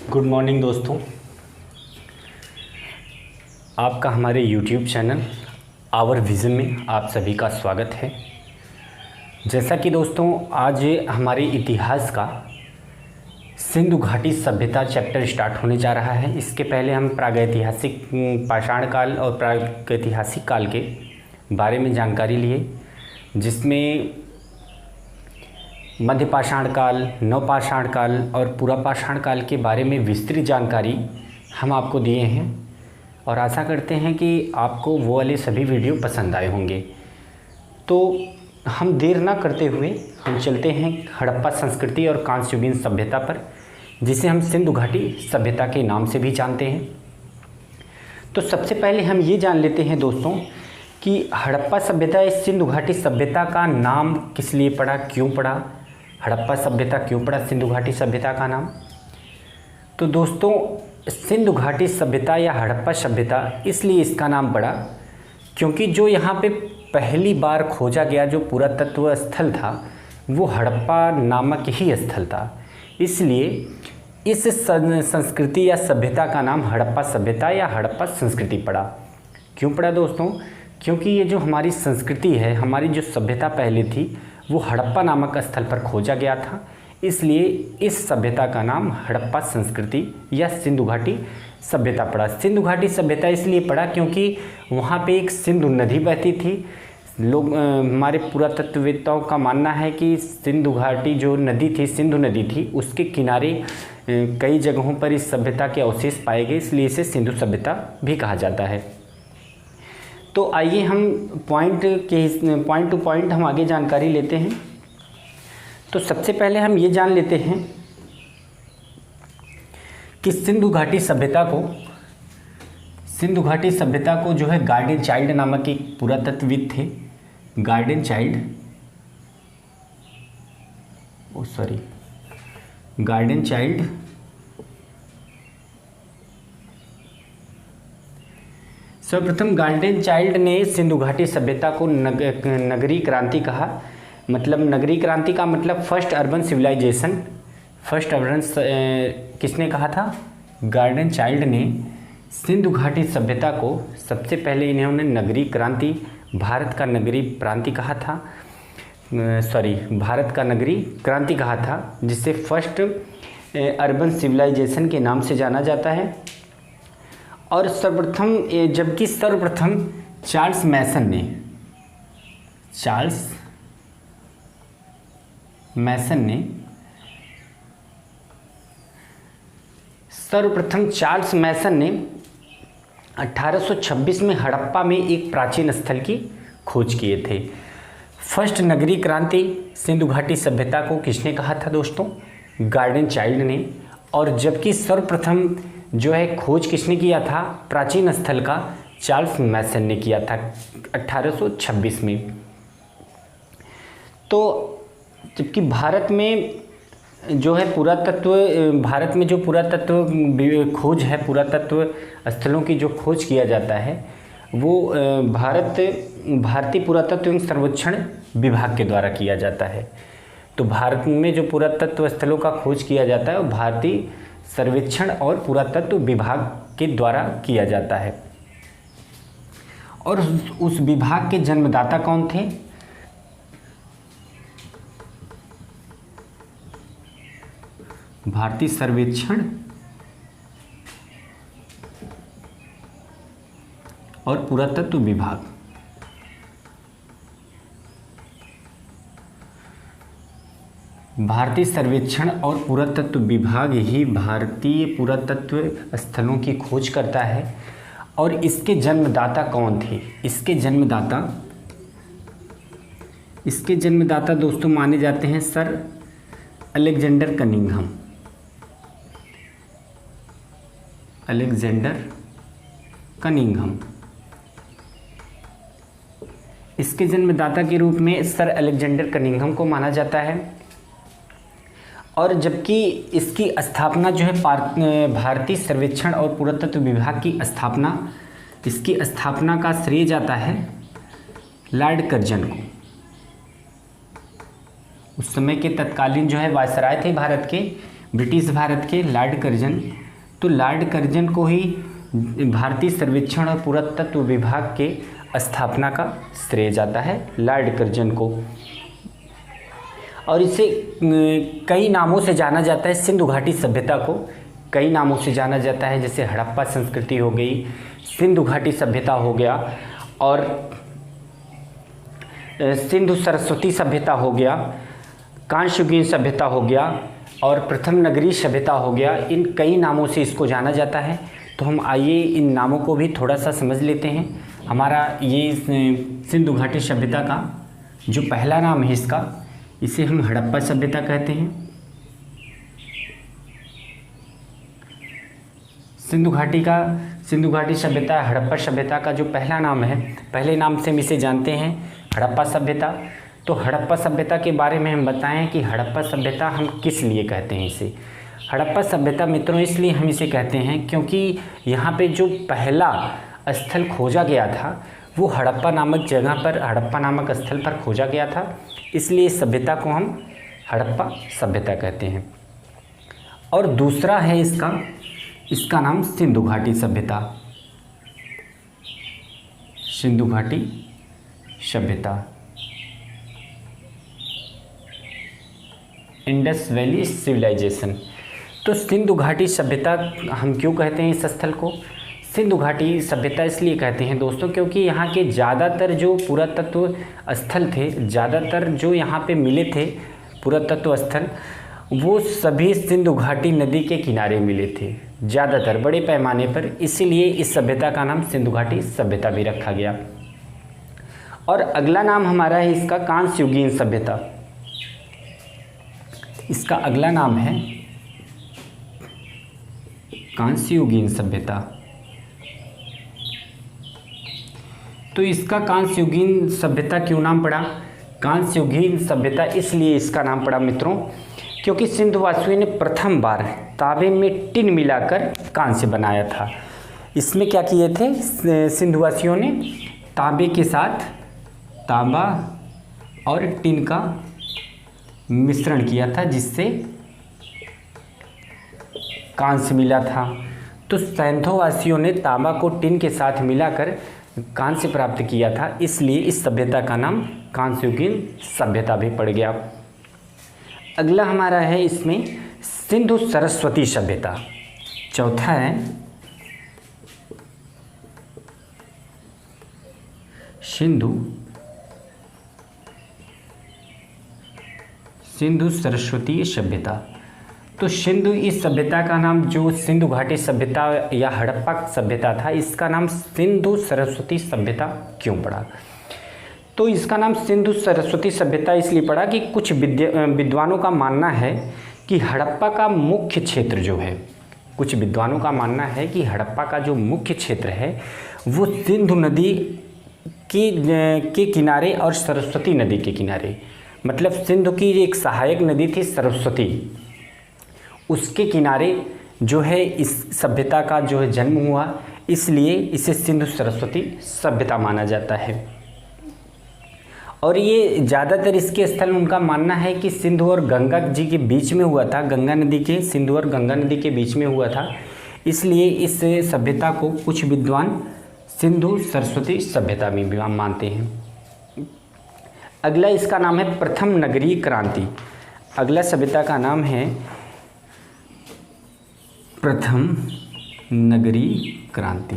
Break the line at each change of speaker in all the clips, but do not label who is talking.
Good morning दोस्तों, आपका हमारे YouTube चैनल आवर विज़न में आप सभी का स्वागत है। जैसा कि दोस्तों आज हमारे इतिहास का सिंधु घाटी सभ्यता चैप्टर स्टार्ट होने जा रहा है। इसके पहले हम प्रागैतिहासिक पाषाण काल और प्रागैतिहासिक काल के बारे में जानकारी लिए, जिसमें मध्य पाषाण काल, नवपाषाण काल और पुरापाषाण काल के बारे में विस्तृत जानकारी हम आपको दिए हैं और आशा करते हैं कि आपको वो वाले सभी वीडियो पसंद आए होंगे। तो हम देर ना करते हुए हम चलते हैं हड़प्पा संस्कृति और कांस्ययुगीन सभ्यता पर, जिसे हम सिंधु घाटी सभ्यता के नाम से भी जानते हैं। तो सबसे पहले हम ये जान लेते हैं दोस्तों कि हड़प्पा सभ्यता इस सिंधु घाटी सभ्यता का नाम किस लिए पड़ा, क्यों पड़ा, हड़प्पा सभ्यता क्यों पड़ा सिंधु घाटी सभ्यता का नाम। तो दोस्तों सिंधु घाटी सभ्यता या हड़प्पा सभ्यता इसलिए इसका नाम पड़ा क्योंकि जो यहाँ पे पहली बार खोजा गया जो पुरातत्व स्थल था वो हड़प्पा नामक ही स्थल था। इसलिए इस संस्कृति या सभ्यता का नाम हड़प्पा सभ्यता या हड़प्पा संस्कृति पड़ा। क्यों पड़ा दोस्तों? क्योंकि ये जो हमारी संस्कृति है, हमारी जो सभ्यता पहले थी वो हड़प्पा नामक स्थल पर खोजा गया था, इसलिए इस सभ्यता का नाम हड़प्पा संस्कृति या सिंधु घाटी सभ्यता पड़ा। सिंधु घाटी सभ्यता इसलिए पड़ा क्योंकि वहाँ पे एक सिंधु नदी बहती थी। लोग हमारे पुरातत्ववेत्ताओं का मानना है कि सिंधु घाटी जो नदी थी, सिंधु नदी थी, उसके किनारे कई जगहों पर इस सभ्यता के अवशेष पाए गए, इसलिए इसे सिंधु सभ्यता भी कहा जाता है। तो आइए हम पॉइंट टू पॉइंट हम आगे जानकारी लेते हैं। तो सबसे पहले हम ये जान लेते हैं कि सिंधु घाटी सभ्यता को जो है गार्डन चाइल्ड नामक एक पुरातत्वविद थे। गार्डन चाइल्ड सर्वप्रथम गार्डन चाइल्ड ने सिंधु घाटी सभ्यता को नगरी क्रांति कहा। मतलब नगरी क्रांति का मतलब फर्स्ट अर्बन सिविलाइजेशन। किसने कहा था? गार्डन चाइल्ड ने सिंधु घाटी सभ्यता को सबसे पहले इन्होंने नगरी क्रांति, भारत का नगरी क्रांति कहा था, जिसे फर्स्ट अर्बन सिविलाइजेशन के नाम से जाना जाता है। और सर्वप्रथम चार्ल्स मैसन ने 1826 में हड़प्पा में एक प्राचीन स्थल की खोज किए थे। फर्स्ट नगरी क्रांति सिंधु घाटी सभ्यता को किसने कहा था दोस्तों? गार्डन चाइल्ड ने। और जबकि सर्वप्रथम जो है खोज किसने किया था प्राचीन स्थल का? चार्ल्स मैसन ने किया था 1826 में। तो जबकि भारत में जो पुरातत्व खोज है, पुरातत्व स्थलों की जो खोज किया जाता है वो भारतीय पुरातत्व एवं सर्वेक्षण विभाग के द्वारा किया जाता है। तो भारत में जो पुरातत्व स्थलों का खोज किया जाता है वो भारतीय सर्वेक्षण और पुरातत्व विभाग के द्वारा किया जाता है। और उस विभाग के जन्मदाता कौन थे? भारतीय सर्वेक्षण और पुरातत्व विभाग। भारतीय सर्वेक्षण और पुरातत्व विभाग ही भारतीय पुरातत्व स्थलों की खोज करता है। और इसके जन्मदाता कौन थे? इसके जन्मदाता दोस्तों माने जाते हैं सर अलेक्जेंडर कनिंघम। इसके जन्मदाता के रूप में सर अलेक्जेंडर कनिंघम को माना जाता है। और जबकि इसकी स्थापना जो है भारतीय सर्वेक्षण और पुरातत्व विभाग की स्थापना का श्रेय जाता है लॉर्ड कर्जन को। उस समय के तत्कालीन जो है वायसराय थे भारत के, ब्रिटिश भारत के लॉर्ड कर्जन। तो लॉर्ड कर्जन को ही भारतीय सर्वेक्षण और पुरातत्व विभाग के स्थापना का श्रेय जाता है, लॉर्ड कर्जन को। और इसे कई नामों से जाना जाता है। सिंधु घाटी सभ्यता को कई नामों से जाना जाता है, जैसे हड़प्पा संस्कृति हो गई, सिंधु घाटी सभ्यता हो गया, और सिंधु सरस्वती सभ्यता हो गया, कांस्ययुगीन सभ्यता हो गया, और प्रथम नगरीय सभ्यता हो गया। इन कई नामों से इसको जाना जाता है। तो हम आइए इन नामों को भी थोड़ा सा समझ लेते हैं। हमारा ये सिंधु घाटी सभ्यता का जो पहला नाम है इसका, इसे हम हड़प्पा सभ्यता कहते हैं। सिंधु घाटी सभ्यता, हड़प्पा सभ्यता का जो पहला नाम है, पहले नाम से हम इसे जानते हैं हड़प्पा सभ्यता। तो हड़प्पा सभ्यता के बारे में हम बताएं कि हड़प्पा सभ्यता हम किस लिए कहते हैं इसे। हड़प्पा सभ्यता मित्रों इसलिए हम इसे कहते हैं क्योंकि यहाँ पे जो पहला स्थल खोजा गया था वो हड़प्पा नामक जगह पर, हड़प्पा नामक स्थल पर खोजा गया था, इसलिए इस सभ्यता को हम हड़प्पा सभ्यता कहते हैं। और दूसरा है इसका नाम सिंधु घाटी सभ्यता। सिंधु घाटी सभ्यता, इंडस वैली सिविलाइजेशन। तो सिंधु घाटी सभ्यता हम क्यों कहते हैं इस स्थल को? सिंधु घाटी सभ्यता इसलिए कहते हैं दोस्तों क्योंकि यहाँ के ज़्यादातर जो पुरातत्व स्थल थे, ज़्यादातर जो यहाँ पे मिले थे पुरातत्व स्थल, वो सभी सिंधु घाटी नदी के किनारे मिले थे, ज़्यादातर बड़े पैमाने पर। इसीलिए इस सभ्यता का नाम सिंधु घाटी सभ्यता भी रखा गया। और अगला नाम हमारा है इसका कांस्ययुगीन सभ्यता। इसका अगला नाम है कांस्ययुगीन सभ्यता। तो इसका कांस्ययुगीन सभ्यता क्यों नाम पड़ा? कांस्ययुगीन सभ्यता इसलिए इसका नाम पड़ा मित्रों क्योंकि सिंधुवासियों ने प्रथम बार तांबे में टिन मिलाकर कांस्य बनाया था। इसमें क्या किए थे सिंधुवासियों ने? तांबे के साथ तांबा और टिन का मिश्रण किया था जिससे कांस्य मिला था। तो सिंधुवासियों ने तांबा को टिन के साथ मिलाकर कांस्य प्राप्त किया था, इसलिए इस सभ्यता का नाम कांस्ययुगीन सभ्यता भी पड़ गया। अगला हमारा है इसमें सिंधु सरस्वती सभ्यता। चौथा है सिंधु सरस्वती सभ्यता। तो सिंधु इस सभ्यता का नाम जो सिंधु घाटी सभ्यता या हड़प्पा सभ्यता था, इसका नाम सिंधु सरस्वती सभ्यता क्यों पड़ा? तो इसका नाम सिंधु सरस्वती सभ्यता इसलिए पड़ा कि कुछ विद्वानों का मानना है कि हड़प्पा का मुख्य क्षेत्र जो है, कुछ विद्वानों का मानना है कि हड़प्पा का जो मुख्य क्षेत्र है वो सिंधु नदी के किनारे और सरस्वती नदी के किनारे, मतलब सिंधु की एक सहायक नदी थी सरस्वती, उसके किनारे जो है इस सभ्यता का जो है जन्म हुआ, इसलिए इसे सिंधु सरस्वती सभ्यता माना जाता है। और ये ज़्यादातर इसके स्थल उनका मानना है कि सिंधु और गंगा जी के बीच में हुआ था, सिंधु और गंगा नदी के बीच में हुआ था, इसलिए इस सभ्यता को कुछ विद्वान सिंधु सरस्वती सभ्यता में भी मानते हैं। अगला इसका नाम है प्रथम नगरीय क्रांति। अगला सभ्यता का नाम है प्रथम नगरीय क्रांति।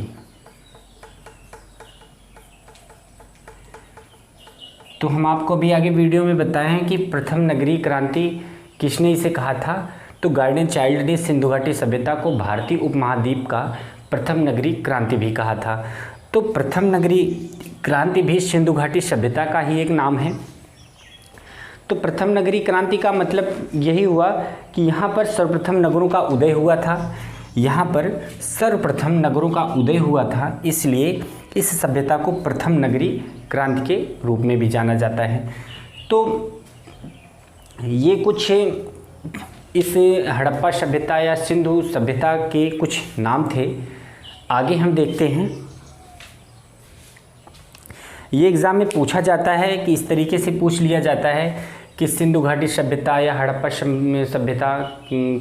तो हम आपको भी आगे वीडियो में बताए हैं कि प्रथम नगरीय क्रांति किसने इसे कहा था। तो गार्डन चाइल्ड ने सिंधु घाटी सभ्यता को भारतीय उपमहाद्वीप का प्रथम नगरीय क्रांति भी कहा था। तो प्रथम नगरीय क्रांति भी सिंधु घाटी सभ्यता का ही एक नाम है। तो प्रथम नगरीय क्रांति का मतलब यही हुआ कि यहाँ पर सर्वप्रथम नगरों का उदय हुआ था, यहाँ पर सर्वप्रथम नगरों का उदय हुआ था, इसलिए इस सभ्यता को प्रथम नगरीय क्रांति के रूप में भी जाना जाता है। तो ये कुछ इस हड़प्पा सभ्यता या सिंधु सभ्यता के कुछ नाम थे। आगे हम देखते हैं, ये एग्ज़ाम में पूछा जाता है कि इस तरीके से पूछ लिया जाता है कि सिंधु घाटी सभ्यता या हड़प्पा सभ्यता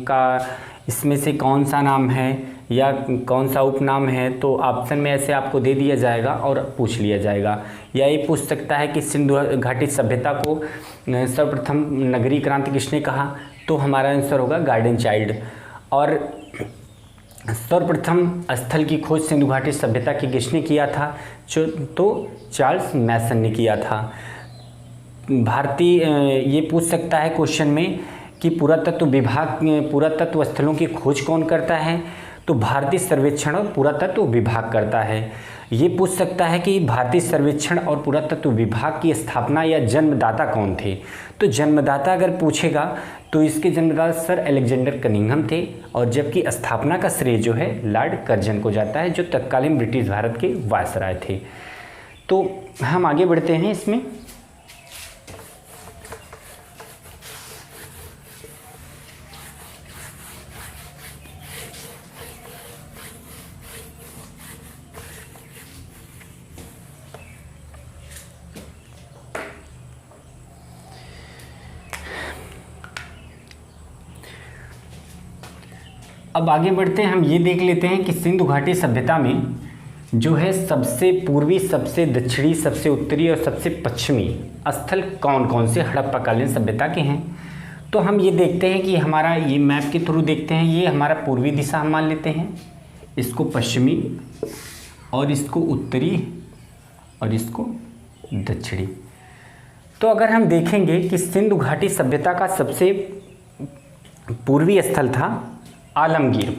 का इसमें से कौन सा नाम है या कौन सा उपनाम है, तो ऑप्शन में ऐसे आपको दे दिया जाएगा और पूछ लिया जाएगा। या ये पूछ सकता है कि सिंधु घाटी सभ्यता को सर्वप्रथम नगरीय क्रांति किसने कहा, तो हमारा आंसर होगा गार्डन चाइल्ड। और सर्वप्रथम स्थल की खोज सिंधु घाटी सभ्यता की किसने किया था, तो चार्ल्स मैसन ने किया था। भारतीय ये पूछ सकता है क्वेश्चन में कि पुरातत्व स्थलों की खोज कौन करता है, तो भारतीय सर्वेक्षण और पुरातत्व विभाग करता है। ये पूछ सकता है कि भारतीय सर्वेक्षण और पुरातत्व विभाग की स्थापना या जन्मदाता कौन थे, तो जन्मदाता अगर पूछेगा तो इसके जन्मदाता सर अलेक्जेंडर कनिंघम थे, और जबकि स्थापना का श्रेय जो है लॉर्ड कर्जन को जाता है, जो तत्कालीन ब्रिटिश भारत के वायसराय थे। तो हम आगे बढ़ते हैं इसमें। अब आगे बढ़ते हैं, हम ये देख लेते हैं कि सिंधु घाटी सभ्यता में जो है सबसे पूर्वी, सबसे दक्षिणी, सबसे उत्तरी और सबसे पश्चिमी स्थल कौन कौन से हड़प्पाकालीन सभ्यता के हैं। तो हम ये देखते हैं कि हमारा ये मैप के थ्रू देखते हैं, ये हमारा पूर्वी दिशा हम मान लेते हैं, इसको पश्चिमी और इसको उत्तरी और इसको दक्षिणी। तो अगर हम देखेंगे कि सिंधु घाटी सभ्यता का सबसे पूर्वी स्थल था आलमगीर।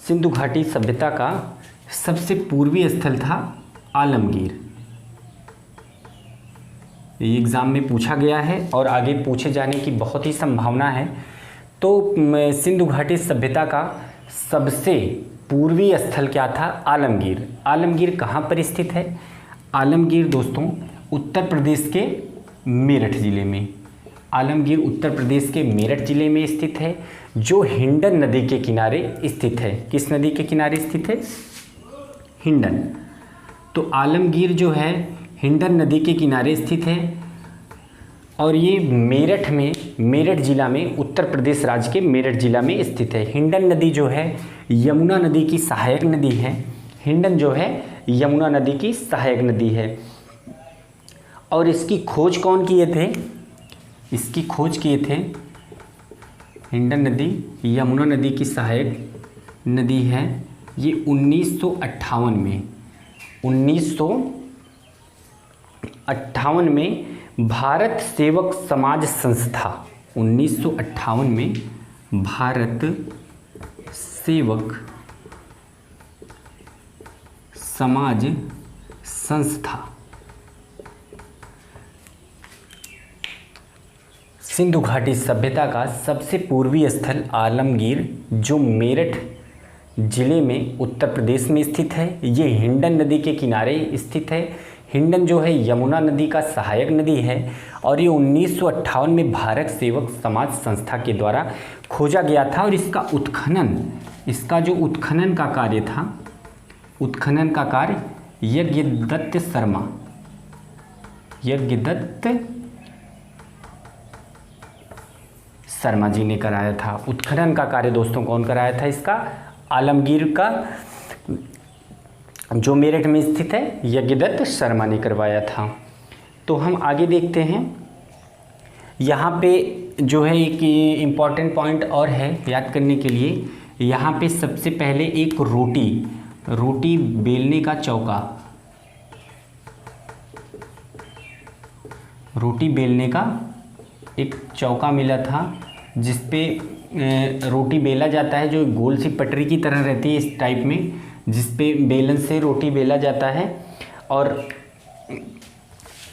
सिंधु घाटी सभ्यता का सबसे पूर्वी स्थल था आलमगीर। ये एग्ज़ाम में पूछा गया है और आगे पूछे जाने की बहुत ही संभावना है। तो सिंधु घाटी सभ्यता का सबसे पूर्वी स्थल क्या था, आलमगीर। आलमगीर कहाँ पर स्थित है, आलमगीर दोस्तों उत्तर प्रदेश के मेरठ ज़िले में, आलमगीर उत्तर प्रदेश के मेरठ ज़िले में स्थित है, जो हिंडन नदी के किनारे स्थित है। किस नदी के किनारे स्थित है, हिंडन। तो आलमगीर जो है हिंडन नदी के किनारे स्थित है और ये मेरठ में, मेरठ ज़िला में, उत्तर प्रदेश राज्य के मेरठ ज़िला में स्थित है। हिंडन नदी जो है यमुना नदी की सहायक नदी है। हिंडन जो है यमुना नदी की सहायक नदी है। और इसकी खोज कौन किए थे, इसकी खोज किए थे, हिंडन नदी यमुना नदी की सहायक नदी है। ये 1958 में, 1958 में भारत सेवक समाज संस्था, 1958 में भारत सेवक समाज संस्था सिंधु घाटी सभ्यता का सबसे पूर्वी स्थल आलमगीर, जो मेरठ ज़िले में उत्तर प्रदेश में स्थित है। ये हिंडन नदी के किनारे स्थित है। हिंडन जो है यमुना नदी का सहायक नदी है और ये 1958 में भारत सेवक समाज संस्था के द्वारा खोजा गया था। और इसका उत्खनन, इसका जो उत्खनन का कार्य था, उत्खनन का कार्य यज्ञदत्त शर्मा जी ने कराया था। उत्खनन का कार्य दोस्तों कौन कराया था इसका, आलमगीर का जो मेरठ में स्थित है यज्ञदत्त शर्मा ने करवाया था। तो हम आगे देखते हैं, यहाँ पे जो है एक इम्पॉर्टेंट पॉइंट और है याद करने के लिए। यहाँ पे सबसे पहले एक रोटी बेलने का चौका, रोटी बेलने का एक चौका मिला था, जिस पे रोटी बेला जाता है, जो गोल सी पटरी की तरह रहती है इस टाइप में, जिस पे बेलन से रोटी बेला जाता है। और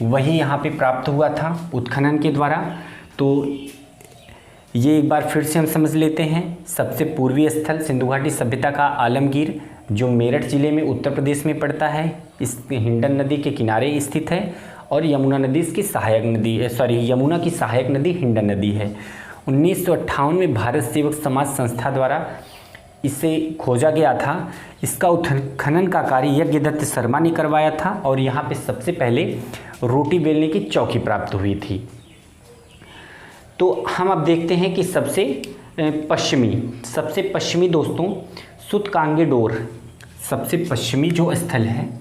वही यहाँ पे प्राप्त हुआ था उत्खनन के द्वारा। तो ये एक बार फिर से हम समझ लेते हैं। सबसे पूर्वी स्थल सिंधु घाटी सभ्यता का आलमगीर, जो मेरठ ज़िले में उत्तर प्रदेश में पड़ता है, इस हिंडन नदी के किनारे स्थित है। और यमुना नदी इसकी सहायक नदी है, यमुना की सहायक नदी हिंडन नदी है। 1958 में भारत सेवक समाज संस्था द्वारा इसे खोजा गया था। इसका उत्खनन का कार्य यज्ञदत्त शर्मा ने करवाया था। और यहाँ पे सबसे पहले रोटी बेलने की चौकी प्राप्त हुई थी। तो हम अब देखते हैं कि सबसे पश्चिमी दोस्तों सूतकांगेडोर, सबसे पश्चिमी जो स्थल है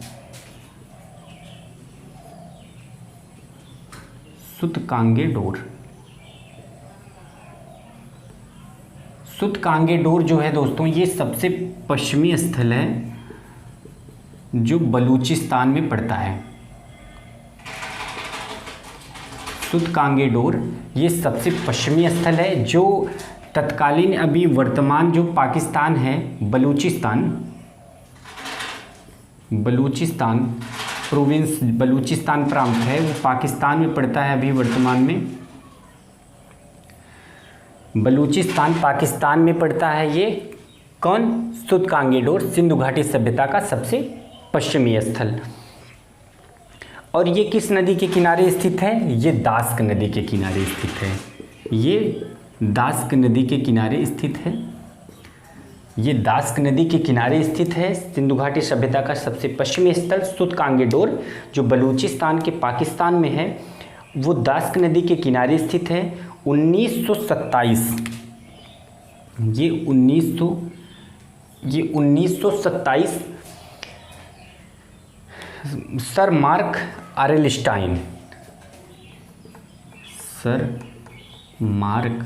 सूतकांगेडोर। सूतकांगेडोर जो है दोस्तों ये सबसे पश्चिमी स्थल है जो बलूचिस्तान में पड़ता है। सूतकांगेडोर ये सबसे पश्चिमी स्थल है जो तत्कालीन अभी वर्तमान जो पाकिस्तान है, बलूचिस्तान प्रोविंस, बलूचिस्तान प्रांत है, वो पाकिस्तान में पड़ता है अभी वर्तमान में। बलूचिस्तान पाकिस्तान में पड़ता है। ये कौन? सूतकांगेडोर, सिंधु घाटी सभ्यता का सबसे पश्चिमी स्थल। और ये किस नदी के किनारे स्थित है? ये दास्क नदी के किनारे स्थित है। ये दास्क नदी के किनारे स्थित है। ये दास्क नदी के किनारे स्थित है। सिंधु घाटी सभ्यता का सबसे पश्चिमी स्थल सूतकांगेडोर जो बलूचिस्तान के पाकिस्तान में है, वो दास्क नदी के किनारे स्थित है। 1927 सर मार्क आरेलस्टाइन, सर मार्क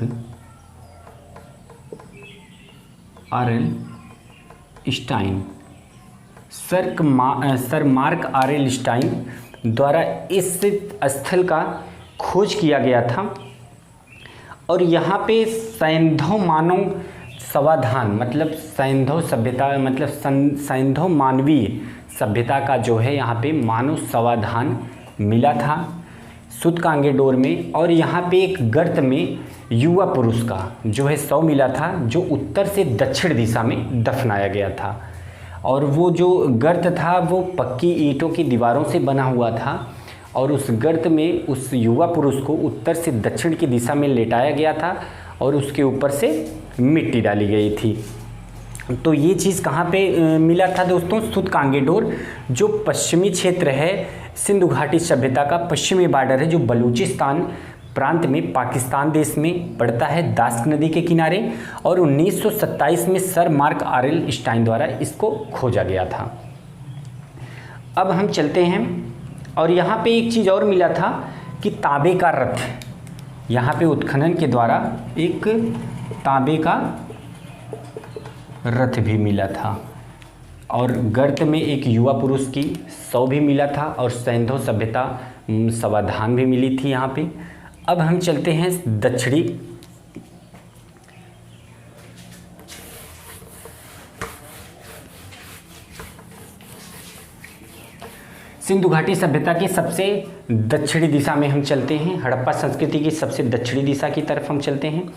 आरेलस्टाइन द्वारा इस स्थल का खोज किया गया था। और यहाँ पे सैंधव मानव समाधान मतलब सैंधव सभ्यता मतलब सैंधव मानवीय सभ्यता का जो है यहाँ पे मानव समाधान मिला था सूतकांगेडोर में। और यहाँ पे एक गर्त में युवा पुरुष का जो है शव मिला था जो उत्तर से दक्षिण दिशा में दफनाया गया था। और वो जो गर्त था वो पक्की ईंटों की दीवारों से बना हुआ था और उस गर्त में उस युवा पुरुष को उत्तर से दक्षिण की दिशा में लेटाया गया था और उसके ऊपर से मिट्टी डाली गई थी। तो ये चीज़ कहाँ पे मिला था दोस्तों? सूतकांगेडोर जो पश्चिमी क्षेत्र है, सिंधु घाटी सभ्यता का पश्चिमी बॉर्डर है जो बलूचिस्तान प्रांत में पाकिस्तान देश में पड़ता है, दास्क नदी के किनारे। और 1927 में सर मार्क आरेलस्टाइन द्वारा इसको खोजा गया था। अब हम चलते हैं और यहाँ पे एक चीज़ और मिला था कि तांबे का रथ, यहाँ पे उत्खनन के द्वारा एक तांबे का रथ भी मिला था। और गर्त में एक युवा पुरुष की शव भी मिला था और सैंधव सभ्यता समाधान भी मिली थी यहाँ पे। अब हम चलते हैं दक्षिणी सिंधु घाटी सभ्यता की सबसे दक्षिणी दिशा में हम चलते हैं। हड़प्पा संस्कृति की सबसे दक्षिणी दिशा की तरफ हम चलते हैं।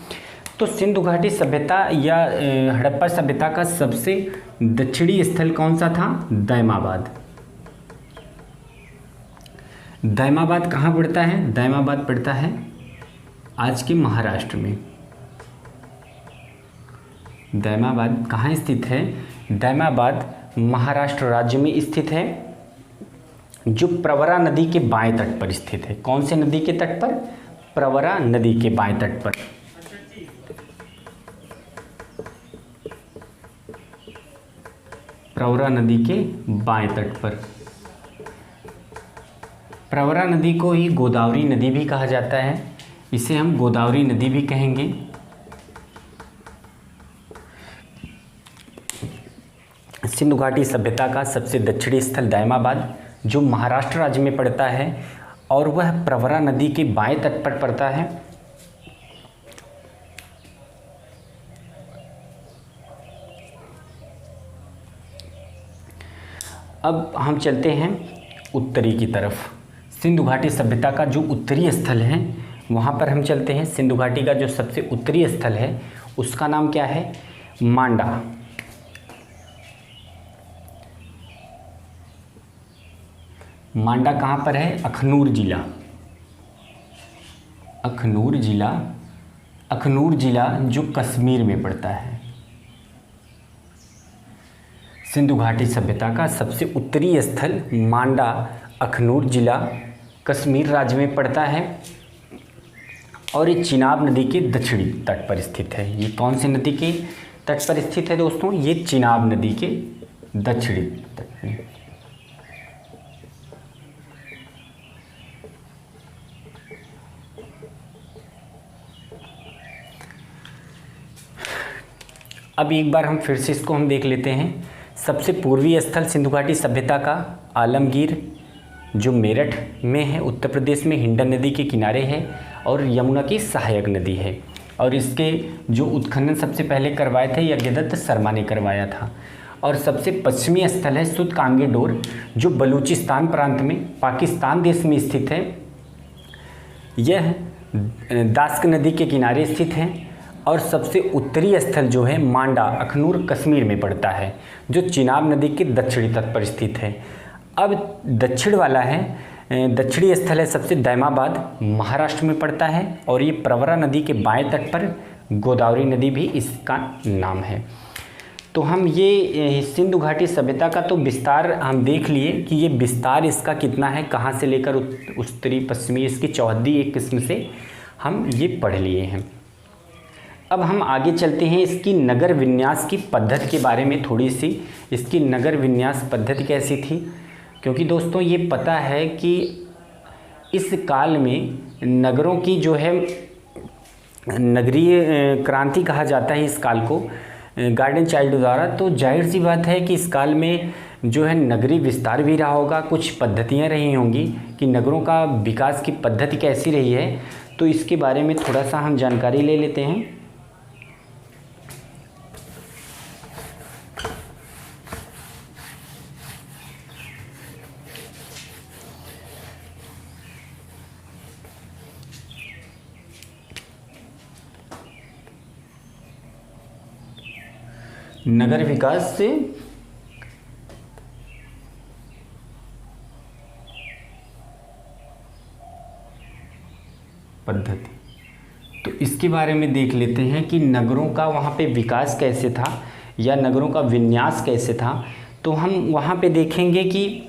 तो सिंधु घाटी सभ्यता या हड़प्पा सभ्यता का सबसे दक्षिणी स्थल कौन सा था? दैमाबाद। दैमाबाद कहाँ पड़ता है? दैमाबाद पड़ता है आज के महाराष्ट्र में। दैमाबाद कहाँ स्थित है? दैमाबाद महाराष्ट्र राज्य में स्थित है जो प्रवरा नदी के बाएं तट पर स्थित है। कौन से नदी के तट पर? प्रवरा नदी के बाएं तट पर। प्रवरा नदी के बाएं तट पर। प्रवरा नदी को ही गोदावरी नदी भी कहा जाता है, इसे हम गोदावरी नदी भी कहेंगे। सिंधु घाटी सभ्यता का सबसे दक्षिणी स्थल दैमाबाद जो महाराष्ट्र राज्य में पड़ता है और वह प्रवरा नदी के बाएं तट पर पड़ता है। अब हम चलते हैं उत्तरी की तरफ। सिंधु घाटी सभ्यता का जो उत्तरी स्थल है वहाँ पर हम चलते हैं। सिंधु घाटी का जो सबसे उत्तरी स्थल है उसका नाम क्या है? मांडा। मांडा कहाँ पर है? अखनूर जिला। अखनूर जिला जो कश्मीर में पड़ता है। सिंधु घाटी सभ्यता का सबसे उत्तरी स्थल मांडा, अखनूर जिला कश्मीर राज्य में पड़ता है और ये चिनाब नदी के दक्षिणी तट पर स्थित है। ये कौन सी नदी के तट पर स्थित है दोस्तों? ये चिनाब नदी के दक्षिणी तट में। अब एक बार हम फिर से इसको हम देख लेते हैं। सबसे पूर्वी स्थल सिंधु घाटी सभ्यता का आलमगीर, जो मेरठ में है, उत्तर प्रदेश में, हिंडन नदी के किनारे है और यमुना की सहायक नदी है। और इसके जो उत्खनन सबसे पहले करवाए थे यज्ञदत्त शर्मा ने करवाया था। और सबसे पश्चिमी स्थल है सुतकांगेडोर, जो बलूचिस्तान प्रांत में पाकिस्तान देश में स्थित है। यह दास्क नदी के किनारे स्थित है। और सबसे उत्तरी स्थल जो है मांडा, अखनूर, कश्मीर में पड़ता है, जो चिनाब नदी के दक्षिणी तट पर स्थित है। अब दक्षिण वाला है, दक्षिणी स्थल है सबसे दैमाबाद, महाराष्ट्र में पड़ता है। और ये प्रवरा नदी के बाएं तट पर गोदावरी नदी भी इसका नाम है। तो हम ये सिंधु घाटी सभ्यता का तो विस्तार हम देख लिए कि ये विस्तार इसका कितना है, कहाँ से लेकर उत्तरी पश्चिमी, इसकी चौहद्दी एक किस्म से हम ये पढ़ लिए हैं। अब हम आगे चलते हैं इसकी नगर विन्यास की पद्धति के बारे में थोड़ी सी। इसकी नगर विन्यास पद्धति कैसी थी? क्योंकि दोस्तों ये पता है कि इस काल में नगरों की जो है नगरीय क्रांति कहा जाता है इस काल को, गार्डन चाइल्ड द्वारा। तो जाहिर सी बात है कि इस काल में जो है नगरीय विस्तार भी रहा होगा, कुछ पद्धतियाँ रही होंगी कि नगरों का विकास की पद्धति कैसी रही है। तो इसके बारे में थोड़ा सा हम जानकारी ले लेते हैं। नगर विकास से पद्धति, तो इसके बारे में देख लेते हैं कि नगरों का वहाँ पे विकास कैसे था या नगरों का विन्यास कैसे था। तो हम वहाँ पे देखेंगे कि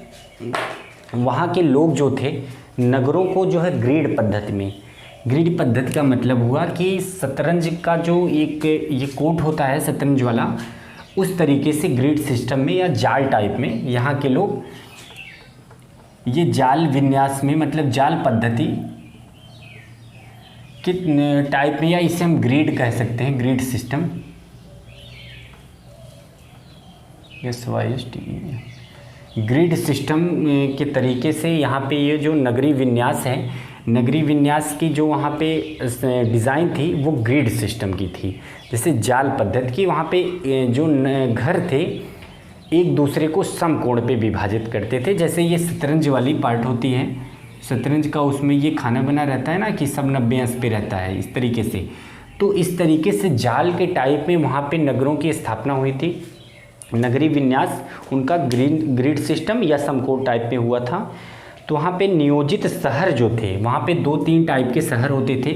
वहाँ के लोग जो थे नगरों को जो है ग्रिड पद्धति में, ग्रिड पद्धति का मतलब हुआ कि शतरंज का जो एक ये कोट होता है शतरंज वाला, उस तरीके से ग्रिड सिस्टम में या जाल टाइप में यहाँ के लोग ये जाल विन्यास में, मतलब जाल पद्धति के टाइप में, या इसे हम ग्रिड कह सकते हैं, ग्रिड सिस्टम, ग्रिड सिस्टम के तरीके से यहाँ पे ये जो नगरीय विन्यास है, नगरीय विन्यास की जो वहाँ पे डिज़ाइन थी वो ग्रिड सिस्टम की थी। जैसे जाल पद्धति की, वहाँ पे जो घर थे एक दूसरे को समकोण पे विभाजित करते थे। जैसे ये शतरंज वाली पार्ट होती है, शतरंज का उसमें ये खाना बना रहता है ना कि सब 90 अंश पे रहता है, इस तरीके से। तो इस तरीके से जाल के टाइप में वहाँ पे नगरों की स्थापना हुई थी। नगरीय विन्यास उनका ग्रिड सिस्टम या समकोण टाइप में हुआ था। तो वहाँ पे नियोजित शहर जो थे, वहाँ पे 2-3 टाइप के शहर होते थे।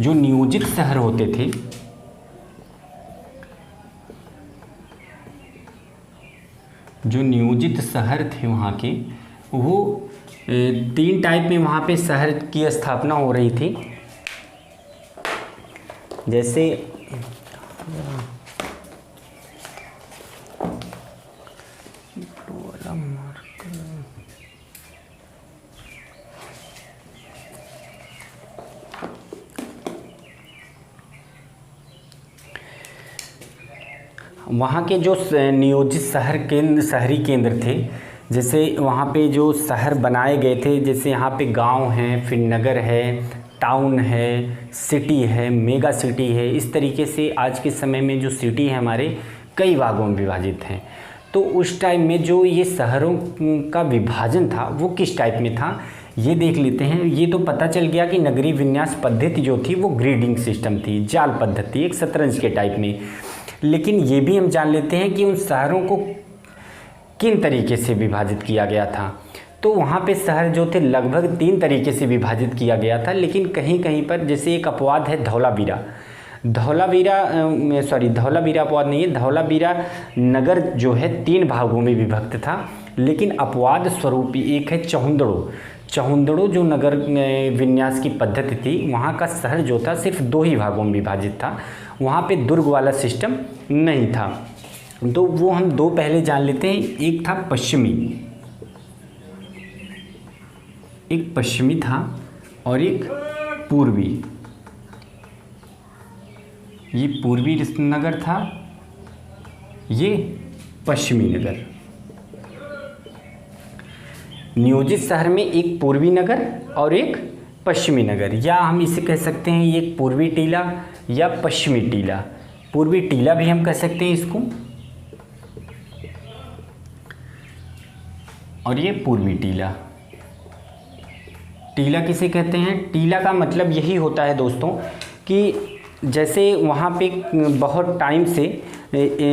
जो नियोजित शहर होते थे, जो नियोजित शहर थे वहाँ के, वो 3 टाइप में वहाँ पे शहर की स्थापना हो रही थी। जैसे वहाँ के जो नियोजित शहरी केंद्र थे, जैसे वहाँ पे जो शहर बनाए गए थे, जैसे यहाँ पे गांव हैं, फिर नगर है, टाउन है, सिटी है, मेगा सिटी है। इस तरीके से आज के समय में जो सिटी है हमारे कई भागों में विभाजित हैं। तो उस टाइम में जो ये शहरों का विभाजन था वो किस टाइप में था ये देख लेते हैं। ये तो पता चल गया कि नगरीय विन्यास पद्धति जो थी वो ग्रिडिंग सिस्टम थी, जाल पद्धति, एक शतरंज के टाइप में। लेकिन ये भी हम जान लेते हैं कि उन शहरों को किन तरीके से विभाजित किया गया था। तो वहाँ पे शहर जो थे लगभग 3 तरीके से विभाजित किया गया था। लेकिन कहीं कहीं पर, जैसे एक अपवाद है धौलावीरा, धौलावीरा अपवाद नहीं है, धौलावीरा नगर जो है 3 भागों में विभक्त था। लेकिन अपवाद स्वरूप एक है चहुंदड़ो जो नगर विन्यास की पद्धति थी, वहाँ का शहर जो था सिर्फ 2 ही भागों में विभाजित था, वहाँ पे दुर्ग वाला सिस्टम नहीं था। तो वो हम 2 पहले जान लेते हैं। एक था पश्चिमी, एक पश्चिमी था और एक पूर्वी। ये पूर्वी नगर था, ये पश्चिमी नगर। नियोजित शहर में एक पूर्वी नगर और एक पश्चिमी नगर, या हम इसे कह सकते हैं ये पूर्वी टीला या पश्चिमी टीला। पूर्वी टीला भी हम कह सकते हैं इसको, और ये पूर्वी टीला। टीला किसे कहते हैं? टीला का मतलब यही होता है दोस्तों कि जैसे वहाँ पे बहुत टाइम से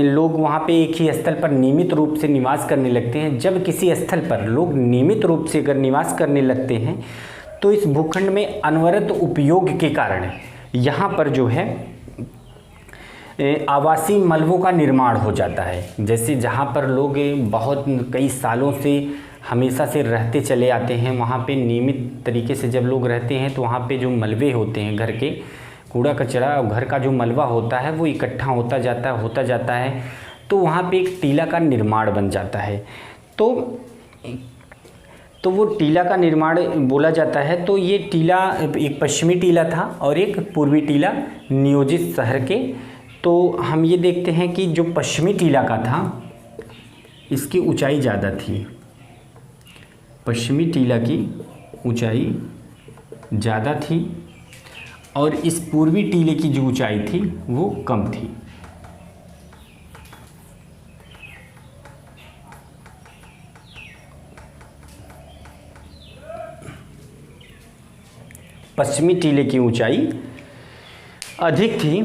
लोग वहाँ पे एक ही स्थल पर नियमित रूप से निवास करने लगते हैं। जब किसी स्थल पर लोग नियमित रूप से अगर निवास करने लगते हैं तो इस भूखंड में अनवरत उपयोग के कारण यहाँ पर जो है आवासीय मलबों का निर्माण हो जाता है। जैसे जहाँ पर लोग बहुत कई सालों से हमेशा से रहते चले आते हैं, वहाँ पे नियमित तरीके से जब लोग रहते हैं तो वहाँ पे जो मलबे होते हैं, घर के कूड़ा कचरा और घर का जो मलबा होता है वो इकट्ठा होता जाता है, तो वहाँ पे एक टीला का निर्माण बन जाता है। तो वो टीला का निर्माण बोला जाता है। तो ये टीला एक पश्चिमी टीला था और एक पूर्वी टीला नियोजित शहर के। तो हम ये देखते हैं कि जो पश्चिमी टीला का था इसकी ऊंचाई ज़्यादा थी, पश्चिमी टीला की ऊंचाई ज़्यादा थी और इस पूर्वी टीले की जो ऊंचाई थी वो कम थी। पश्चिमी टीले की ऊंचाई अधिक थी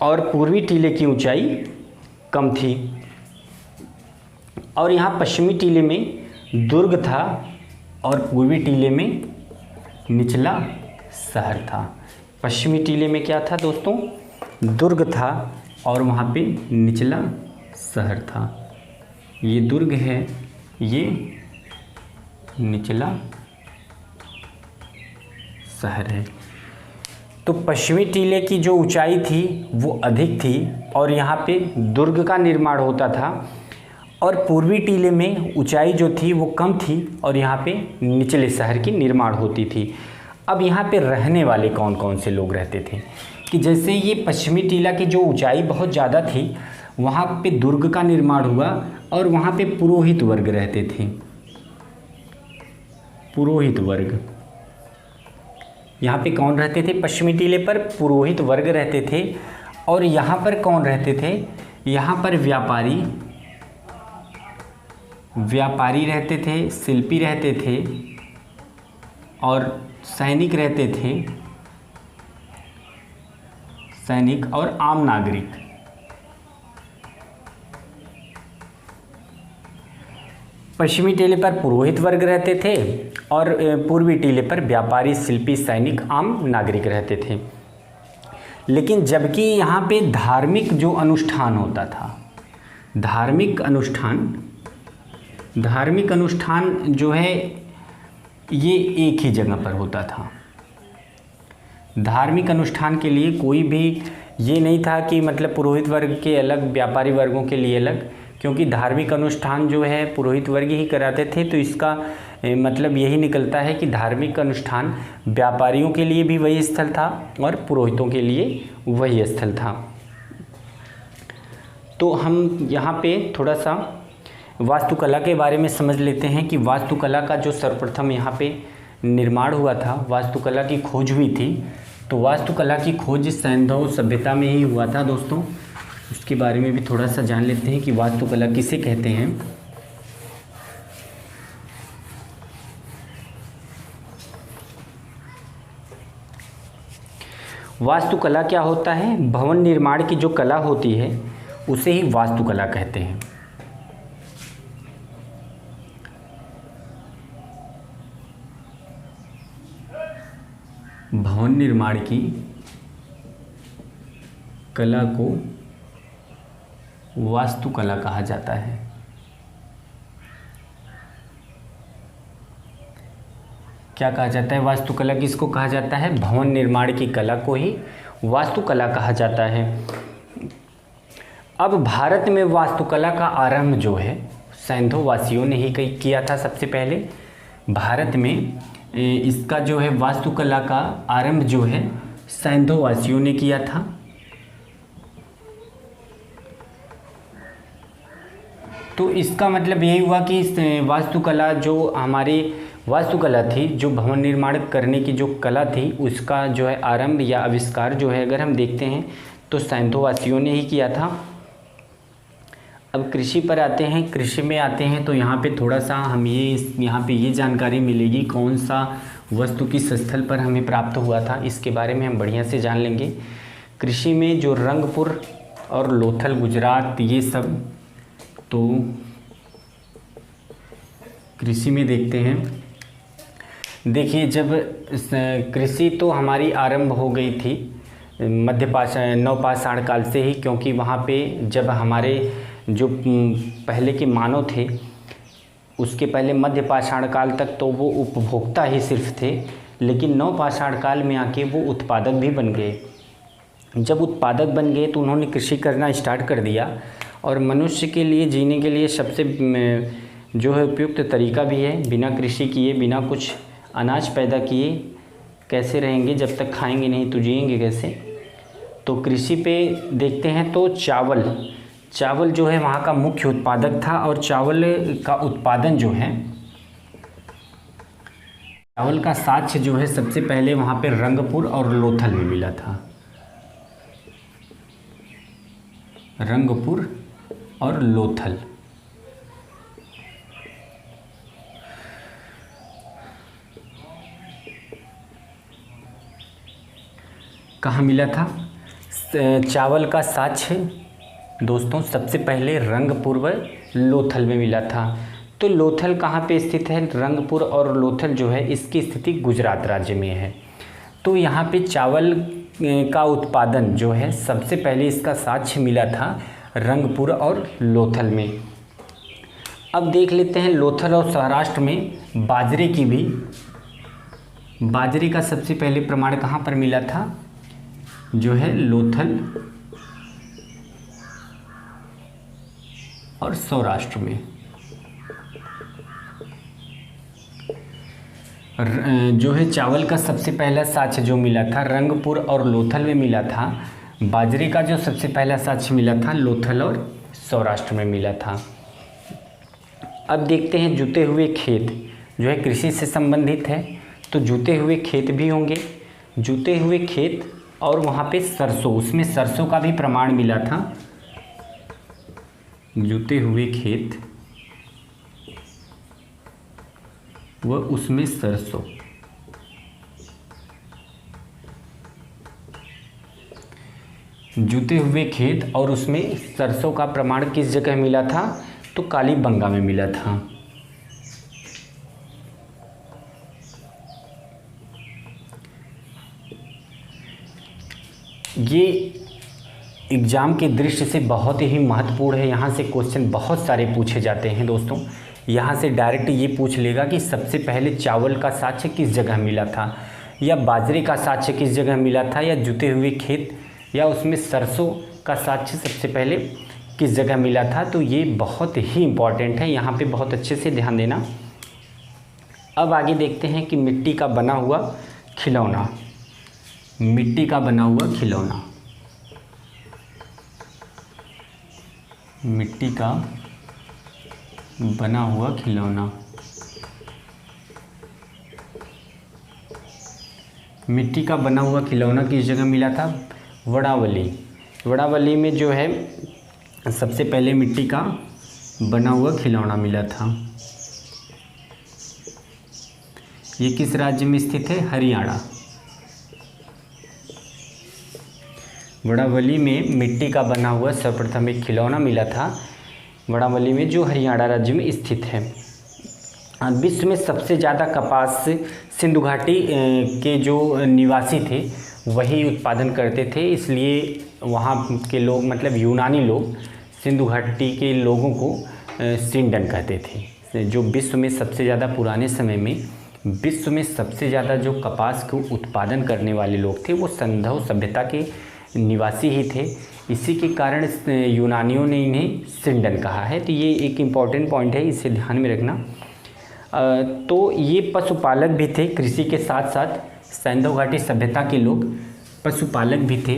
और पूर्वी टीले की ऊंचाई कम थी। और यहाँ पश्चिमी टीले में दुर्ग था और पूर्वी टीले में निचला शहर था। पश्चिमी टीले में क्या था दोस्तों? दुर्ग था और वहाँ पे निचला शहर था। ये दुर्ग है, ये निचला शहर है। तो पश्चिमी टीले की जो ऊंचाई थी वो अधिक थी और यहाँ पे दुर्ग का निर्माण होता था, और पूर्वी टीले में ऊंचाई जो थी वो कम थी और यहाँ पे निचले शहर की निर्माण होती थी। अब यहाँ पे रहने वाले कौन कौन से लोग रहते थे कि जैसे ये पश्चिमी टीला की जो ऊंचाई बहुत ज़्यादा थी, वहाँ पे दुर्ग का निर्माण हुआ और वहाँ पे पुरोहित वर्ग रहते थे। पुरोहित वर्ग, यहाँ पे कौन रहते थे? पश्चिमी टीले पर पुरोहित वर्ग रहते थे। और यहाँ पर कौन रहते थे? यहाँ पर व्यापारी रहते थे, शिल्पी रहते थे और सैनिक रहते थे, सैनिक और आम नागरिक। पश्चिमी टीले पर पुरोहित वर्ग रहते थे और पूर्वी टीले पर व्यापारी, शिल्पी, सैनिक, आम नागरिक रहते थे। लेकिन जबकि यहाँ पे धार्मिक जो अनुष्ठान होता था, धार्मिक अनुष्ठान जो है ये एक ही जगह पर होता था। धार्मिक अनुष्ठान के लिए कोई भी ये नहीं था कि मतलब पुरोहित वर्ग के अलग, व्यापारी वर्गों के लिए अलग, क्योंकि धार्मिक अनुष्ठान जो है पुरोहित वर्ग ही कराते थे। तो इसका मतलब यही निकलता है कि धार्मिक अनुष्ठान व्यापारियों के लिए भी वही स्थल था और पुरोहितों के लिए वही स्थल था। तो हम यहाँ पे थोड़ा सा वास्तुकला के बारे में समझ लेते हैं कि वास्तुकला का जो सर्वप्रथम यहाँ पे निर्माण हुआ था, वास्तुकला की खोज हुई थी। तो वास्तुकला की खोज सैंधव सभ्यता में ही हुआ था दोस्तों। उसके बारे में भी थोड़ा सा जान लेते हैं कि वास्तुकला किसे कहते हैं। वास्तुकला क्या होता है? भवन निर्माण की जो कला होती है उसे ही वास्तुकला कहते हैं। भवन निर्माण की कला को वास्तुकला कहा जाता है। क्या कहा जाता है? वास्तुकला किसको कहा जाता है? भवन निर्माण की कला को ही वास्तुकला कहा जाता है। अब भारत में वास्तुकला का आरंभ जो है सैंधो वासियों ने ही किया था। सबसे पहले भारत में इसका जो है वास्तुकला का आरंभ जो है सैंधो वासियों ने किया था। तो इसका मतलब यही हुआ कि वास्तुकला जो हमारी वास्तुकला थी, जो भवन निर्माण करने की जो कला थी, उसका जो है आरंभ या आविष्कार जो है अगर हम देखते हैं तो सैंधो वासियों ने ही किया था। अब कृषि पर आते हैं। कृषि में आते हैं तो यहाँ पे थोड़ा सा हम यहाँ पे ये जानकारी मिलेगी कौन सा वस्तु किस स्थल पर हमें प्राप्त हुआ था, इसके बारे में हम बढ़िया से जान लेंगे। कृषि में जो रंगपुर और लोथल गुजरात ये सब, तो कृषि में देखते हैं। देखिए जब कृषि तो हमारी आरंभ हो गई थी नवपाषाण काल से ही, क्योंकि वहाँ पे जब हमारे जो पहले के मानव थे उसके पहले मध्यपाषाण काल तक तो वो उपभोक्ता ही सिर्फ थे, लेकिन नवपाषाण काल में आके वो उत्पादक भी बन गए। जब उत्पादक बन गए तो उन्होंने कृषि करना स्टार्ट कर दिया, और मनुष्य के लिए जीने के लिए सबसे जो है उपयुक्त तरीका भी है, बिना कृषि किए, बिना कुछ अनाज पैदा किए कैसे रहेंगे, जब तक खाएंगे नहीं तो जिएंगे कैसे। तो कृषि पे देखते हैं तो चावल जो है वहाँ का मुख्य उत्पादक था, और चावल का उत्पादन जो है, चावल का साक्ष्य जो है सबसे पहले वहाँ पे रंगपुर और लोथल में मिला था। रंगपुर और लोथल। कहाँ मिला था चावल का साक्ष्य? दोस्तों सबसे पहले रंगपुर व लोथल में मिला था। तो लोथल कहाँ पे स्थित है? रंगपुर और लोथल जो है इसकी स्थिति गुजरात राज्य में है। तो यहाँ पे चावल का उत्पादन जो है सबसे पहले इसका साक्ष्य मिला था रंगपुर और लोथल में। अब देख लेते हैं लोथल और सौराष्ट्र में बाजरे की भी। बाजरे का सबसे पहले प्रमाण कहाँ पर मिला था? जो है लोथल और सौराष्ट्र में। जो है चावल का सबसे पहला साक्ष्य जो मिला था रंगपुर और लोथल में मिला था। बाजरे का जो सबसे पहला साक्ष्य मिला था लोथल और सौराष्ट्र में मिला था। अब देखते हैं जुते हुए खेत, जो है कृषि से संबंधित है, तो जुते हुए खेत भी होंगे। जुते हुए खेत और वहाँ पे सरसों, उसमें सरसों का भी प्रमाण मिला था। जुते हुए खेत व उसमें सरसों। जुते हुए खेत और उसमें सरसों का प्रमाण किस जगह मिला था? तो कालीबंगा में मिला था। ये एग्ज़ाम के दृष्टि से बहुत ही महत्वपूर्ण है। यहाँ से क्वेश्चन बहुत सारे पूछे जाते हैं दोस्तों। यहाँ से डायरेक्ट ये पूछ लेगा कि सबसे पहले चावल का साक्ष्य किस जगह मिला था, या बाजरे का साक्ष्य किस जगह मिला था, या जुते हुए खेत या उसमें सरसों का साक्ष्य सबसे पहले किस जगह मिला था। तो ये बहुत ही इम्पॉर्टेंट है, यहाँ पे बहुत अच्छे से ध्यान देना। अब आगे देखते हैं कि मिट्टी का बना हुआ खिलौना। मिट्टी का बना हुआ खिलौना। मिट्टी का बना हुआ खिलौना। मिट्टी का बना हुआ खिलौना किस जगह मिला था? वड़ावली। वड़ावली में जो है सबसे पहले मिट्टी का बना हुआ खिलौना मिला था। ये किस राज्य में स्थित है? हरियाणा। वड़ावली में मिट्टी का बना हुआ सर्वप्रथम एक खिलौना मिला था, वड़ावली में, जो हरियाणा राज्य में स्थित है। विश्व में सबसे ज़्यादा कपास सिंधु घाटी के जो निवासी थे वही उत्पादन करते थे, इसलिए वहाँ के लोग, मतलब यूनानी लोग, सिंधु घाटी के लोगों को सिंडन कहते थे। जो विश्व में सबसे ज़्यादा पुराने समय में विश्व में सबसे ज़्यादा जो कपास को उत्पादन करने वाले लोग थे वो सिंधु सभ्यता के निवासी ही थे। इसी के कारण यूनानियों ने इन्हें सिंडन कहा है। तो ये एक इम्पॉर्टेंट पॉइंट है, इसे ध्यान में रखना। तो ये पशुपालक भी थे, कृषि के साथ साथ सिंधु घाटी सभ्यता के लोग पशुपालक भी थे।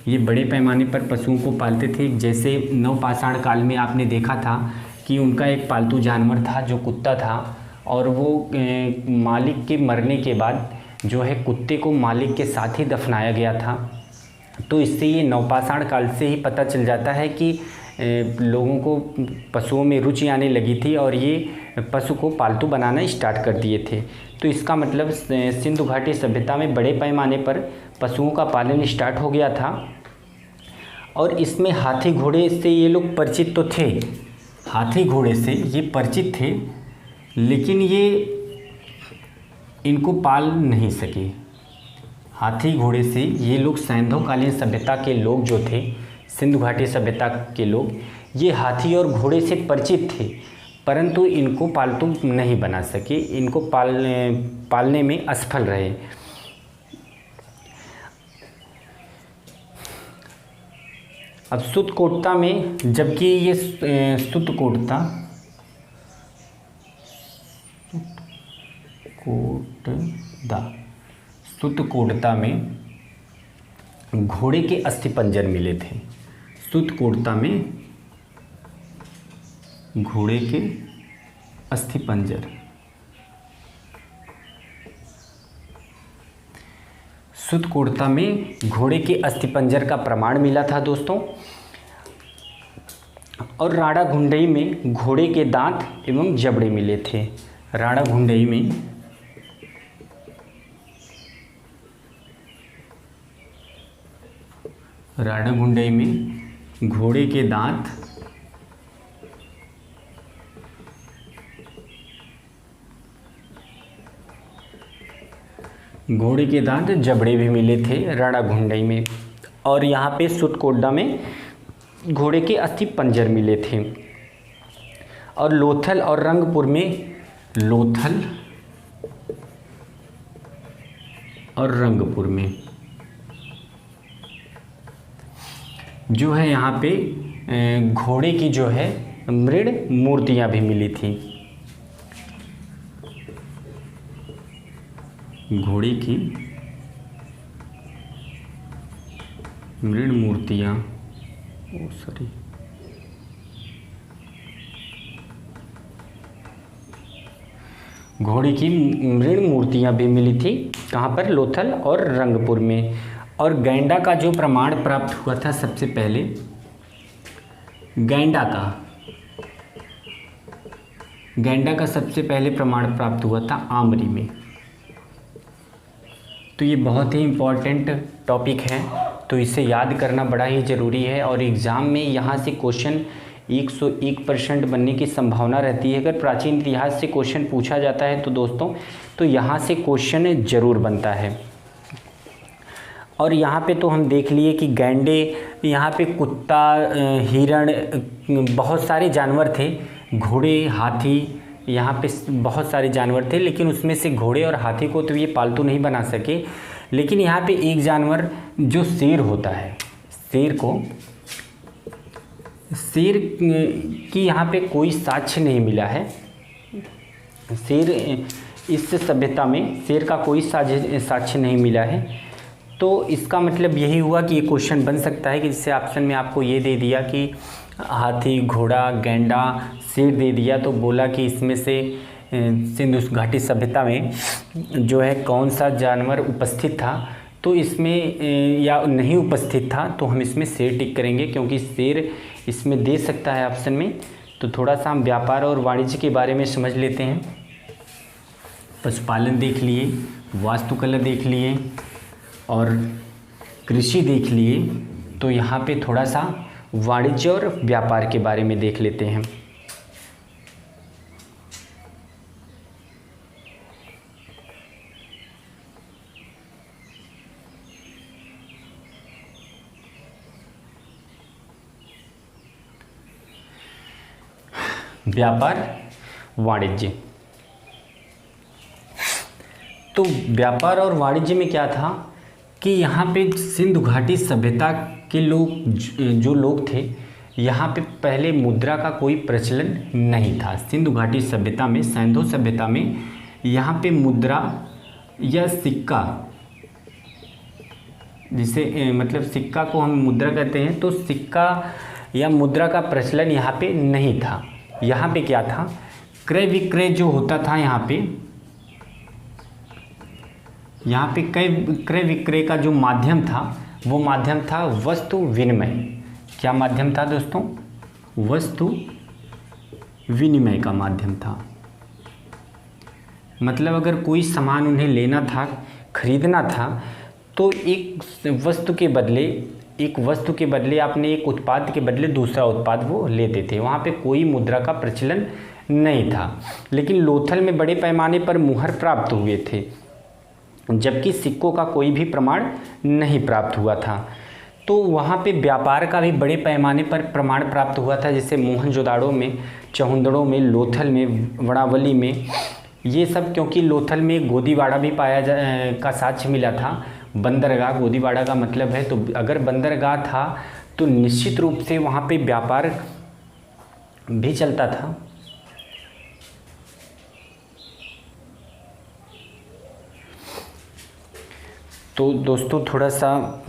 ये बड़े पैमाने पर पशुओं को पालते थे। जैसे नवपाषाण काल में आपने देखा था कि उनका एक पालतू जानवर था जो कुत्ता था, और वो मालिक के मरने के बाद जो है कुत्ते को मालिक के साथ ही दफनाया गया था। तो इससे ये नवपाषाण काल से ही पता चल जाता है कि लोगों को पशुओं में रुचि आने लगी थी और ये पशु को पालतू बनाना स्टार्ट कर दिए थे। तो इसका मतलब सिंधु घाटी सभ्यता में बड़े पैमाने पर पशुओं का पालन स्टार्ट हो गया था। और इसमें हाथी घोड़े से ये लोग परिचित तो थे, हाथी घोड़े से ये परिचित थे, लेकिन ये इनको पाल नहीं सके। हाथी घोड़े से ये लोग सिंधुकालीन सभ्यता के लोग जो थे, सिंधु घाटी सभ्यता के लोग, ये हाथी और घोड़े से परिचित थे, परंतु इनको पालतू नहीं बना सके, इनको पालने में असफल रहे। अब सुतकोटता में, जबकि ये सुतकोटता में घोड़े के अस्थिपंजर मिले थे। सुतकोटता में घोड़े के अस्थिपंजर, सुतकोटता में घोड़े के अस्थिपंजर का प्रमाण मिला था दोस्तों। और राड़ाघुंडई में घोड़े के दांत एवं जबड़े मिले थे। राड़ाघुंडई में घोड़े के दांत जबड़े भी मिले थे राड़ाघुंडई में। और यहाँ पे सुतकोटदा में घोड़े के अस्थि पंजर मिले थे। और लोथल और रंगपुर में, लोथल और रंगपुर में जो है यहाँ पे घोड़े की जो है मृण मूर्तियाँ भी मिली थी। घोड़े की मृण मूर्तियाँ, घोड़े की मृण मूर्तियाँ भी मिली थी। कहाँ पर? लोथल और रंगपुर में। और गैंडा का जो प्रमाण प्राप्त हुआ था सबसे पहले, गैंडा का सबसे पहले प्रमाण प्राप्त हुआ था आमरी में। तो ये बहुत ही इम्पॉर्टेंट टॉपिक है, तो इसे याद करना बड़ा ही ज़रूरी है। और एग्ज़ाम में यहाँ से क्वेश्चन 101% बनने की संभावना रहती है। अगर प्राचीन इतिहास से क्वेश्चन पूछा जाता है तो दोस्तों, तो यहाँ से क्वेश्चन ज़रूर बनता है। और यहाँ पे तो हम देख लिए कि गैंडे, यहाँ पे कुत्ता, हिरण, बहुत सारे जानवर थे, घोड़े, हाथी, यहाँ पे बहुत सारे जानवर थे। लेकिन उसमें से घोड़े और हाथी को तो ये पालतू नहीं बना सके। लेकिन यहाँ पे एक जानवर जो शेर होता है, शेर की यहाँ पे कोई साक्ष्य नहीं मिला है। शेर, इस सभ्यता में शेर का कोई साक्ष्य नहीं मिला है। तो इसका मतलब यही हुआ कि ये क्वेश्चन बन सकता है कि जिससे ऑप्शन में आपको ये दे दिया कि हाथी, घोड़ा, गैंडा, शेर दे दिया, तो बोला कि इसमें से सिंधु घाटी सभ्यता में जो है कौन सा जानवर उपस्थित था। तो इसमें या नहीं उपस्थित था, तो हम इसमें शेर टिक करेंगे, क्योंकि शेर इसमें दे सकता है ऑप्शन में। तो थोड़ा सा हम व्यापार और वाणिज्य के बारे में समझ लेते हैं। पशुपालन देख लिए, वास्तुकला देख लिए और कृषि देख लिए। तो यहाँ पे थोड़ा सा वाणिज्य और व्यापार के बारे में देख लेते हैं। व्यापार, वाणिज्य। तो व्यापार और वाणिज्य में क्या था कि यहाँ पे सिंधु घाटी सभ्यता के लोग जो लोग थे, यहाँ पे पहले मुद्रा का कोई प्रचलन नहीं था। सिंधु घाटी सभ्यता में, सैंधो सभ्यता में यहाँ पे मुद्रा या सिक्का, जिसे मतलब सिक्का को हम मुद्रा कहते हैं, तो सिक्का या मुद्रा का प्रचलन यहाँ पे नहीं था। यहाँ पे क्या था, क्रय विक्रय जो होता था यहाँ पे क्रय विक्रय का जो माध्यम था वो माध्यम था वस्तु विनिमय। क्या माध्यम था दोस्तों? वस्तु विनिमय का माध्यम था। मतलब अगर कोई सामान उन्हें लेना था, खरीदना था, तो एक वस्तु के बदले आपने एक उत्पाद के बदले दूसरा उत्पाद वो लेते थे। वहाँ पे कोई मुद्रा का प्रचलन नहीं था। लेकिन लोथल में बड़े पैमाने पर मुहर प्राप्त हुए थे, जबकि सिक्कों का कोई भी प्रमाण नहीं प्राप्त हुआ था। तो वहाँ पे व्यापार का भी बड़े पैमाने पर प्रमाण प्राप्त हुआ था, जैसे मोहनजोदाड़ो में, चौहंदड़ो में, लोथल में, वड़ावली में, ये सब। क्योंकि लोथल में गोदीवाड़ा भी का साक्ष्य मिला था। बंदरगाह, गोदीवाड़ा का मतलब है, तो अगर बंदरगाह था तो निश्चित रूप से वहाँ पे व्यापार भी चलता था। तो दोस्तों थोड़ा सा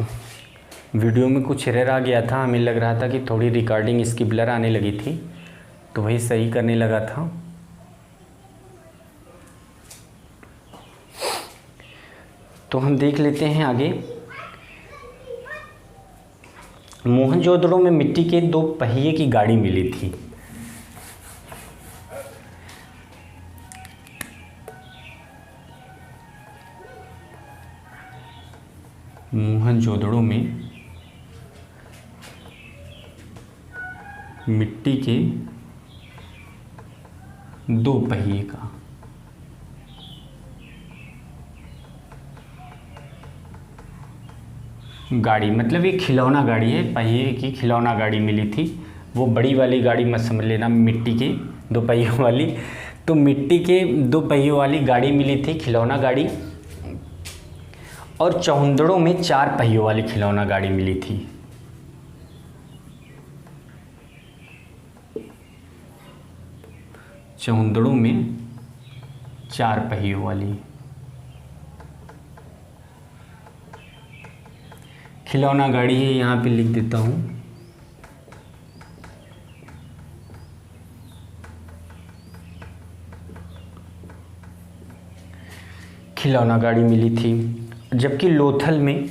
वीडियो में कुछ एरर आ गया था, हमें लग रहा था कि थोड़ी रिकॉर्डिंग इसकी ब्लर आने लगी थी, तो वही सही करने लगा था। तो हम देख लेते हैं आगे। मोहनजोदड़ो में मिट्टी के 2 पहिए की गाड़ी मिली थी। मोहनजोदड़ो में मिट्टी के 2 पहिए का गाड़ी, मतलब ये खिलौना गाड़ी है, पहिए की खिलौना गाड़ी मिली थी। वो बड़ी वाली गाड़ी मत समझ लेना, मिट्टी के 2 पहियों वाली। तो मिट्टी के 2 पहियों वाली गाड़ी मिली थी, खिलौना गाड़ी। और चौहंदड़ों में 4 पहियों वाली खिलौना गाड़ी मिली थी। चौहंदड़ों में 4 पहियों वाली खिलौना गाड़ी है, यहाँ पे लिख देता हूँ। खिलौना गाड़ी मिली थी। जबकि लोथल में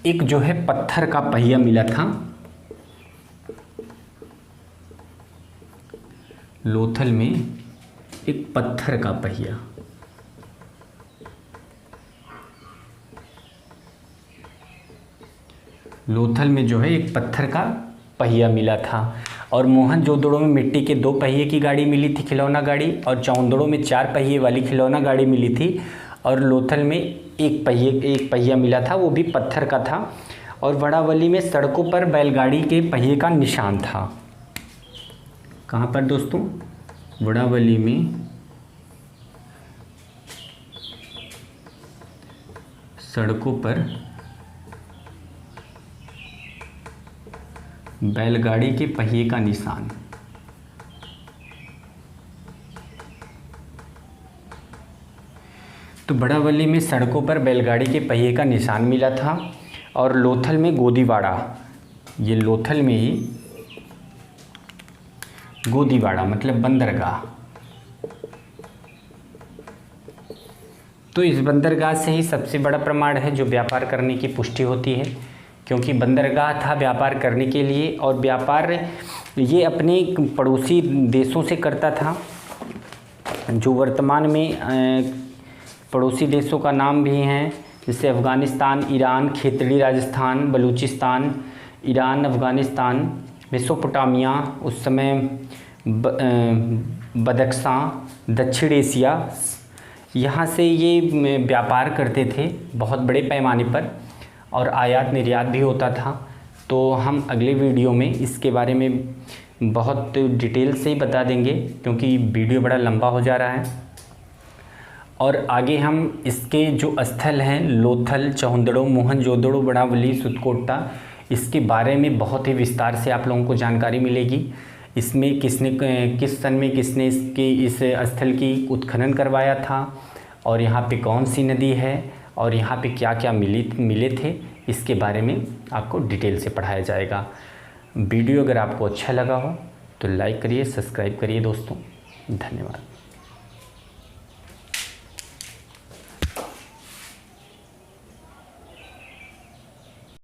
एक जो है पत्थर का पहिया मिला था। लोथल में एक पत्थर का पहिया, लोथल में जो है एक पत्थर का पहिया मिला था। और मोहनजोदड़ो में मिट्टी के 2 पहिए की गाड़ी मिली थी, खिलौना गाड़ी। और चौहंदड़ो में 4 पहिए वाली खिलौना गाड़ी मिली थी। और लोथल में एक पहिया मिला था, वो भी पत्थर का था। और वड़ावली में सड़कों पर बैलगाड़ी के पहिए का निशान था। कहाँ पर दोस्तों? वड़ावली में सड़कों पर बैलगाड़ी के पहिए का निशान। तो वड़ावली में सड़कों पर बैलगाड़ी के पहिए का निशान मिला था। और लोथल में गोदीवाड़ा, ये लोथल में ही गोदीवाड़ा मतलब बंदरगाह। तो इस बंदरगाह से ही सबसे बड़ा प्रमाण है जो व्यापार करने की पुष्टि होती है, क्योंकि बंदरगाह था व्यापार करने के लिए। और व्यापार ये अपने पड़ोसी देशों से करता था, जो वर्तमान में पड़ोसी देशों का नाम भी हैं, जैसे Afghanistan, Iran, Khetri Rajasthan, Balochistan, Iran, Afghanistan, Mesopotamia, उस समय बदख्शां, दक्षिण एशिया, यहाँ से ये व्यापार करते थे बहुत बड़े पैमाने पर। और आयात निर्यात भी होता था। तो हम अगले वीडियो में इसके बारे में बहुत डिटेल से ही बता देंगे, क्योंकि वीडियो बड़ा लंबा हो जा रहा है। और आगे हम इसके जो स्थल हैं लोथल, चौंदड़ो, मोहनजोदड़ो, बनावली, सुतकोटा, इसके बारे में बहुत ही विस्तार से आप लोगों को जानकारी मिलेगी। इसमें किस सन में किसने इस स्थल की उत्खनन करवाया था, और यहाँ पे कौन सी नदी है, और यहाँ पे क्या क्या मिले थे, इसके बारे में आपको डिटेल से पढ़ाया जाएगा। वीडियो अगर आपको अच्छा लगा हो तो लाइक करिए, सब्सक्राइब करिए दोस्तों। धन्यवाद।